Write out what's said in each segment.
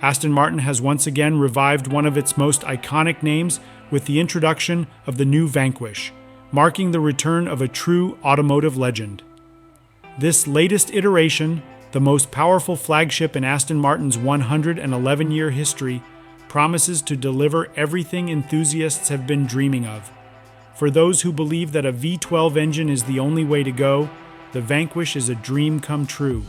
Aston Martin has once again revived one of its most iconic names with the introduction of the new Vanquish, marking the return of a true automotive legend. This latest iteration, the most powerful flagship in Aston Martin's 111-year history, promises to deliver everything enthusiasts have been dreaming of. For those who believe that a V12 engine is the only way to go, the Vanquish is a dream come true.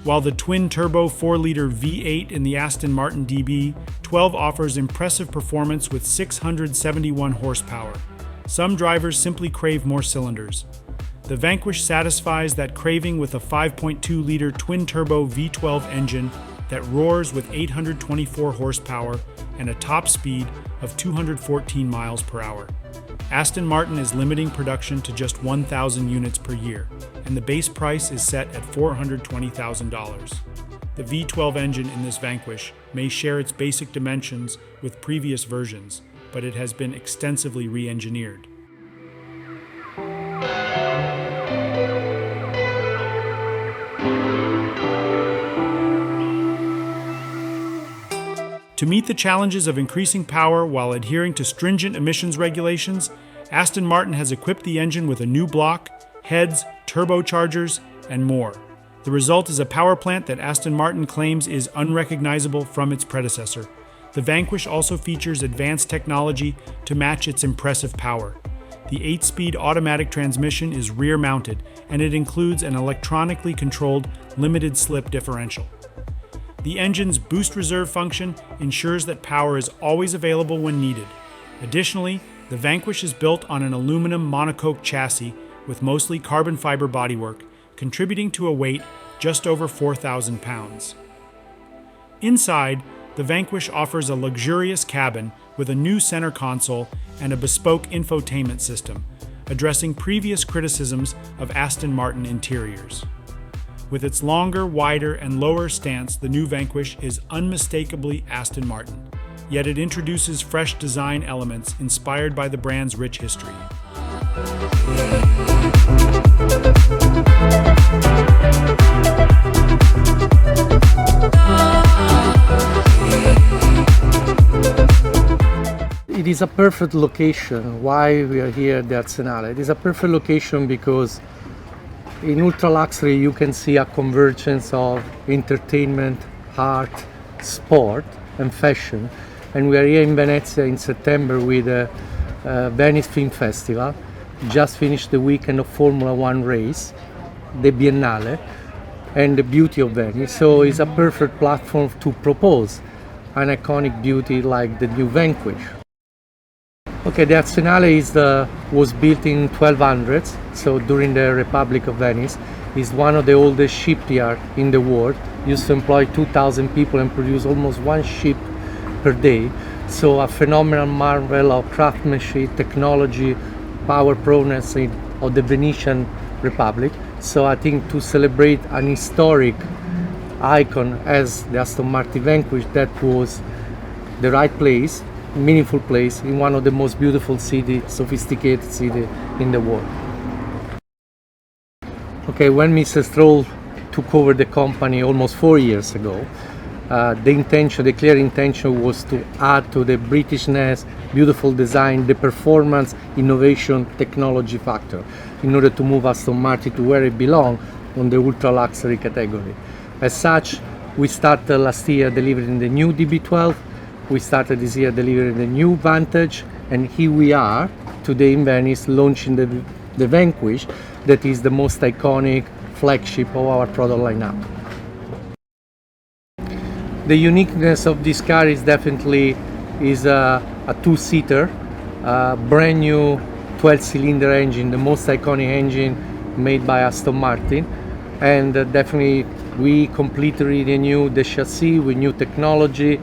While the twin-turbo 4-liter V8 in the Aston Martin DB12 offers impressive performance with 671 horsepower, some drivers simply crave more cylinders. The Vanquish satisfies that craving with a 5.2-liter twin-turbo V12 engine that roars with 824 horsepower and a top speed of 214 miles per hour. Aston Martin is limiting production to just 1,000 units per year, and the base price is set at $420,000. The V12 engine in this Vanquish may share its basic dimensions with previous versions, but it has been extensively re-engineered. To meet the challenges of increasing power while adhering to stringent emissions regulations, Aston Martin has equipped the engine with a new block, heads, turbochargers, and more. The result is a power plant that Aston Martin claims is unrecognizable from its predecessor. The Vanquish also features advanced technology to match its impressive power. The 8-speed automatic transmission is rear-mounted, and it includes an electronically controlled limited-slip differential. The engine's boost reserve function ensures that power is always available when needed. Additionally, the Vanquish is built on an aluminum monocoque chassis with mostly carbon fiber bodywork, contributing to a weight just over 4,000 pounds. Inside, the Vanquish offers a luxurious cabin with a new center console and a bespoke infotainment system, addressing previous criticisms of Aston Martin interiors. With its longer, wider, and lower stance, the new Vanquish is unmistakably Aston Martin, yet it introduces fresh design elements inspired by the brand's rich history. It is a perfect location. Why we are here at the Arsenale? It is a perfect location because in ultra luxury you can see a convergence of entertainment, art, sport and fashion. And we are here in Venezia in September with the Venice Film Festival. Just finished the weekend of Formula One race, the Biennale, and the beauty of Venice. So it's a perfect platform to propose an iconic beauty like the new Vanquish. Okay, the Arsenale was built in 1200s, so during the Republic of Venice. It's one of the oldest shipyards in the world. Used to employ 2,000 people and produce almost one ship per day. So a phenomenal marvel of craftsmanship, technology, power prowess of the Venetian Republic. So I think to celebrate an historic icon as the Aston Martin Vanquish, that was the right place, meaningful place in one of the most beautiful city, sophisticated city in the world. Okay, when Mr. Stroll took over the company almost 4 years ago, the clear intention was to add to the Britishness, beautiful design, the performance, innovation, technology factor in order to move Aston Martin to where it belongs on the ultra luxury category. As such, we started last year delivering the new DB12. We started this year delivering the new Vantage, and here we are today in Venice launching the Vanquish, that is the most iconic flagship of our product lineup. The uniqueness of this car is definitely a two-seater, brand new 12-cylinder engine, the most iconic engine made by Aston Martin, and definitely we completely renewed the chassis with new technology,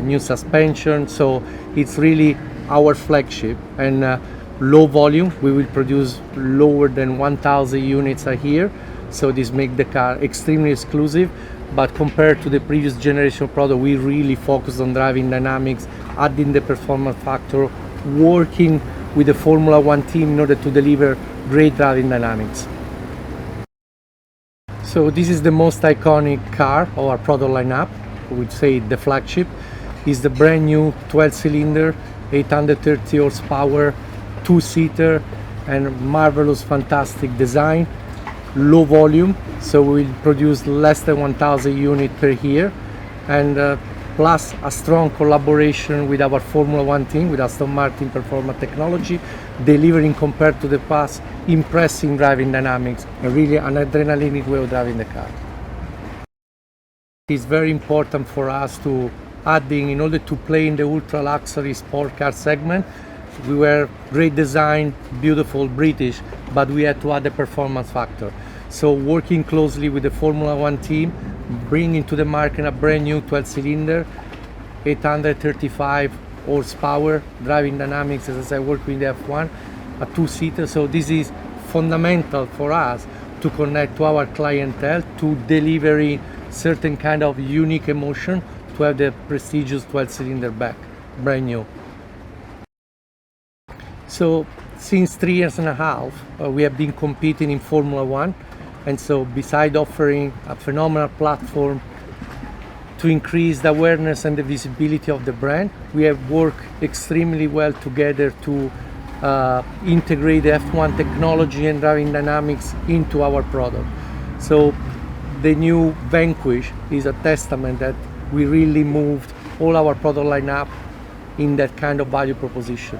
new suspension, so it's really our flagship. And low volume, we will produce lower than 1,000 units a year, so this makes the car extremely exclusive. But compared to the previous generation product, we really focus on driving dynamics, adding the performance factor, working with the Formula One team in order to deliver great driving dynamics. So this is the most iconic car of our product lineup. would say the flagship, is the brand new 12-cylinder, 830 horsepower, two-seater, and marvelous, fantastic design, low volume, so we will produce less than 1,000 units per year, and plus a strong collaboration with our Formula One team, with Aston Martin Performance Technology, delivering compared to the past impressive driving dynamics and really an adrenaline way of driving the car. It's very important for us to adding, in order to play in the ultra luxury sport car segment, we were great design, beautiful, British, but we had to add the performance factor. So working closely with the Formula One team, bringing to the market a brand new 12-cylinder, 835 horsepower, driving dynamics, as I said, work with the F1, a two-seater. So this is fundamental for us to connect to our clientele, to delivering certain kind of unique emotion, to have the prestigious 12-cylinder back, brand new. So since 3 years and a half, we have been competing in Formula One. And so besides offering a phenomenal platform to increase the awareness and the visibility of the brand, we have worked extremely well together to integrate the F1 technology and driving dynamics into our product. So the new Vanquish is a testament that we really moved all our product lineup in that kind of value proposition.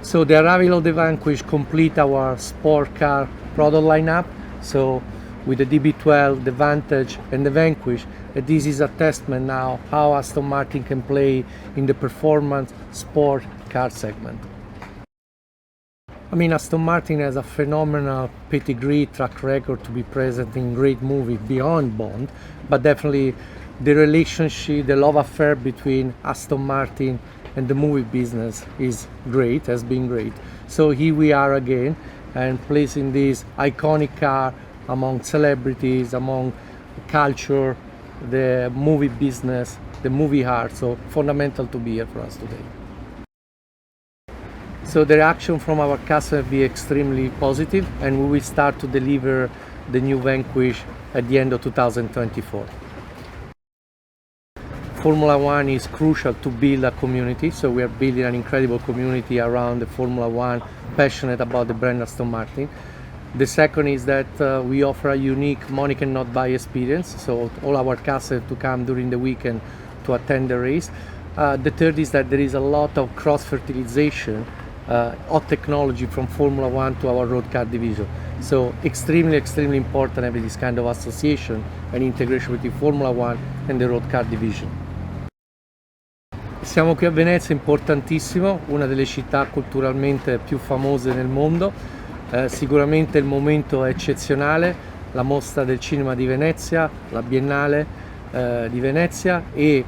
So the arrival of the Vanquish complete our sport car product lineup. So with the DB12, the Vantage, and the Vanquish, this is a testament now how Aston Martin can play in the performance sport car segment. I mean, Aston Martin has a phenomenal pedigree, track record to be present in great movies beyond Bond, but definitely the relationship, the love affair between Aston Martin and the movie business is great, has been great. So here we are again, and placing this iconic car among celebrities, among culture, the movie business, the movie heart. So fundamental to be here for us today. So the reaction from our customer will be extremely positive, and we will start to deliver the new Vanquish at the end of 2024. Formula One is crucial to build a community, so we are building an incredible community around the Formula One, passionate about the brand Aston Martin. The second is that we offer a unique money cannot buy experience, so all our customers to come during the weekend to attend the race. The third is that there is a lot of cross-fertilization of technology from Formula One to our road car division. So extremely important having this kind of association and integration between Formula One and the road car division. Siamo qui a Venezia, importantissimo, una delle città culturalmente più famose nel mondo. Sicuramente il momento è eccezionale, la mostra del cinema di Venezia, la Biennale di Venezia e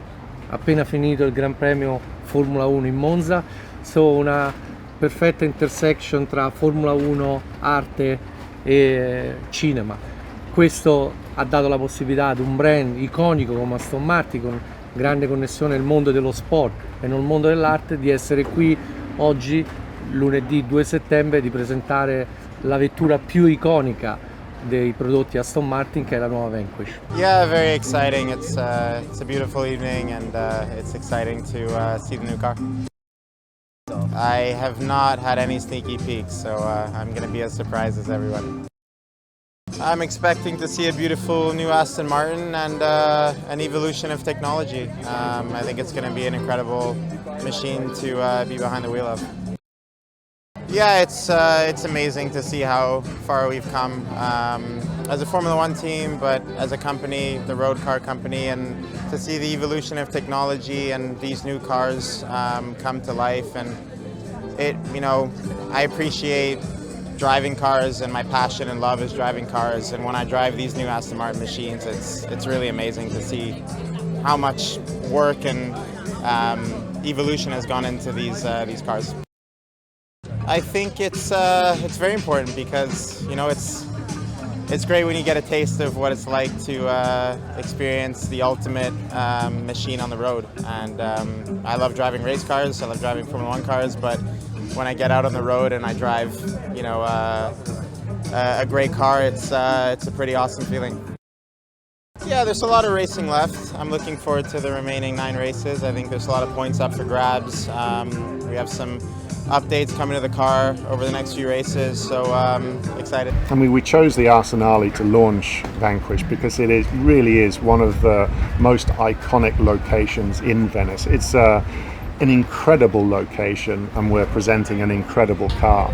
appena finito il Gran Premio Formula 1 in Monza. So una perfetta intersection tra Formula 1, arte e cinema. Questo ha dato la possibilità ad un brand iconico come Aston Martin, con grande connessione nel mondo dello sport e nel mondo dell'arte, di essere qui oggi, lunedì 2 settembre, di presentare la vettura più iconica dei prodotti Aston Martin, che è la nuova Vanquish. Yeah, very exciting. It's a beautiful evening, and it's exciting to see the new car. I have not had any sneaky peeks, so I'm going to be as surprised as everyone. I'm expecting to see a beautiful new Aston Martin and an evolution of technology. I think it's going to be an incredible machine to be behind the wheel of. Yeah, it's amazing to see how far we've come as a Formula One team, but as a company, the road car company, and to see the evolution of technology and these new cars come to life. And I appreciate driving cars, and my passion and love is driving cars. And when I drive these new Aston Martin machines, it's really amazing to see how much work and evolution has gone into these cars. I think it's very important because it's great when you get a taste of what it's like to experience the ultimate machine on the road. And I love driving race cars, I love driving Formula One cars, but when I get out on the road and I drive, a great car, it's a pretty awesome feeling. Yeah, there's a lot of racing left. I'm looking forward to the remaining 9 races. I think there's a lot of points up for grabs. We have some updates coming to the car over the next few races, so excited. I mean, we chose the Arsenale to launch Vanquish because it really is one of the most iconic locations in Venice. It's an incredible location, and we're presenting an incredible car.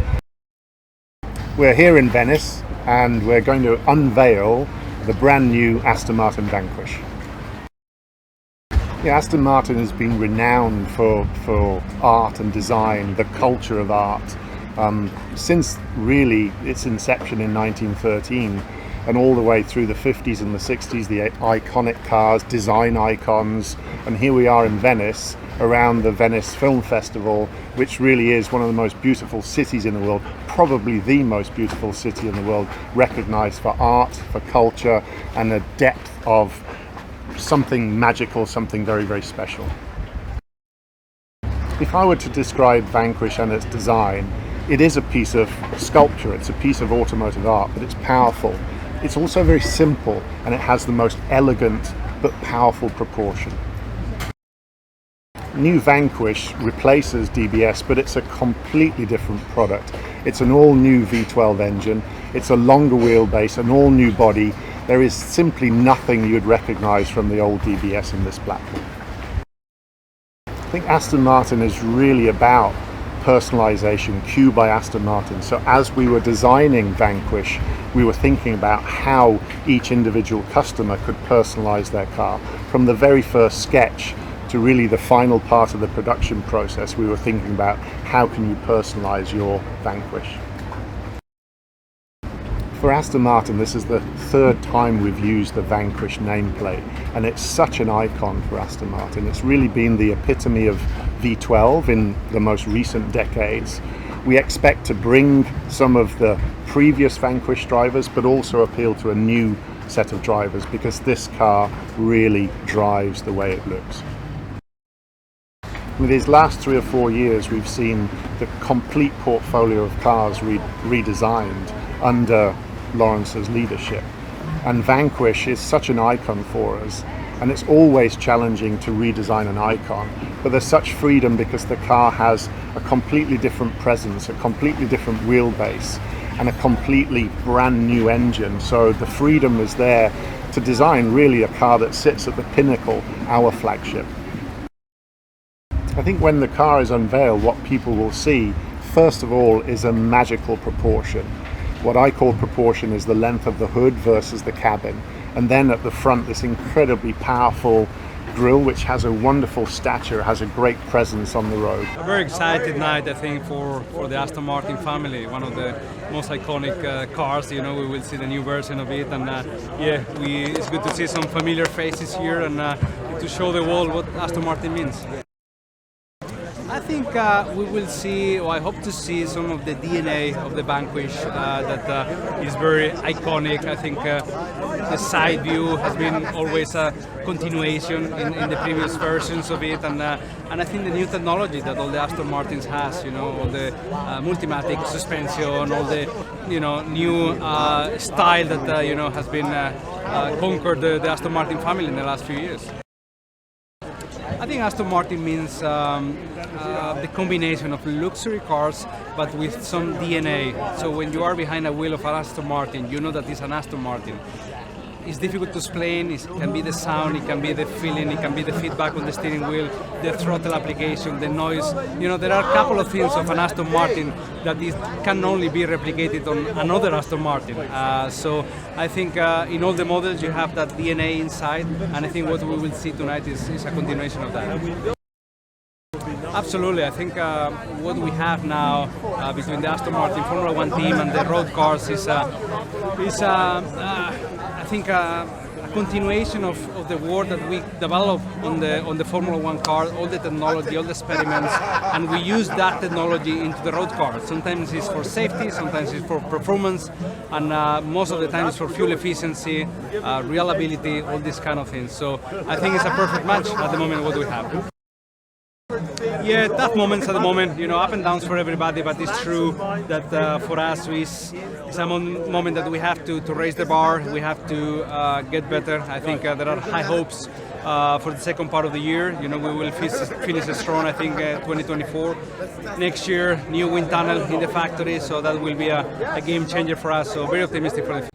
We're here in Venice, and we're going to unveil the brand new Aston Martin Vanquish. Yeah, Aston Martin has been renowned for art and design, the culture of art, since really its inception in 1913 and all the way through the 50s and the 60s, the iconic cars, design icons, and here we are in Venice around the Venice Film Festival, which really is one of the most beautiful cities in the world, probably the most beautiful city in the world, recognized for art, for culture, and a depth of something magical, something very, very special. If I were to describe Vanquish and its design, it is a piece of sculpture, it's a piece of automotive art, but it's powerful. It's also very simple, and it has the most elegant but powerful proportion. New Vanquish replaces DBS, but it's a completely different product. It's an all-new V12 engine, it's a longer wheelbase, an all-new body. There is simply nothing you'd recognize from the old DBS in this platform. I think Aston Martin is really about personalization, Q by Aston Martin. So as we were designing Vanquish, we were thinking about how each individual customer could personalize their car. From the very first sketch to really the final part of the production process, we were thinking about how can you personalize your Vanquish. For Aston Martin, this is the 3rd time we've used the Vanquish nameplate, and it's such an icon for Aston Martin. It's really been the epitome of V12 in the most recent decades. We expect to bring some of the previous Vanquish drivers, but also appeal to a new set of drivers, because this car really drives the way it looks. With these last 3 or 4 years, we've seen the complete portfolio of cars redesigned under Lawrence's leadership, and Vanquish is such an icon for us, and it's always challenging to redesign an icon, but there's such freedom because the car has a completely different presence, a completely different wheelbase, and a completely brand new engine. So the freedom is there to design really a car that sits at the pinnacle, our flagship. I think when the car is unveiled, what people will see first of all is a magical proportion. What I call proportion is the length of the hood versus the cabin. And then at the front, this incredibly powerful grille, which has a wonderful stature, has a great presence on the road. A very excited night, I think, for the Aston Martin family. One of the most iconic cars. You know, we will see the new version of it, and yeah, it's good to see some familiar faces here and to show the world what Aston Martin means. I think we will see, or I hope to see, some of the DNA of the Vanquish that is very iconic. I think the side view has been always a continuation in the previous versions of it, and I think the new technology that all the Aston Martins has, you know, all the multimatic suspension, all the new style that has been conquered the Aston Martin family in the last few years. I think Aston Martin means the combination of luxury cars, but with some DNA. So when you are behind a wheel of an Aston Martin, you know that it's an Aston Martin. It's difficult to explain. It can be the sound, it can be the feeling, it can be the feedback on the steering wheel, the throttle application, the noise. You know, there are a couple of things of an Aston Martin that can only be replicated on another Aston Martin. So I think in all the models you have that DNA inside, and I think what we will see tonight is a continuation of that. Absolutely, I think what we have now between the Aston Martin Formula One team and the road cars is I think a continuation of the work that we developed on the Formula One car, all the technology, all the experiments, and we use that technology into the road cars. Sometimes it's for safety, sometimes it's for performance, and most of the time it's for fuel efficiency, reliability, all these kind of things. So I think it's a perfect match at the moment what we have. Yeah, tough moments at the moment, up and downs for everybody, but it's true that for us it's a moment that we have to raise the bar, we have to get better. I think there are high hopes for the second part of the year. We will finish strong, I think, 2024. Next year, new wind tunnel in the factory, so that will be a game changer for us, so very optimistic for the future.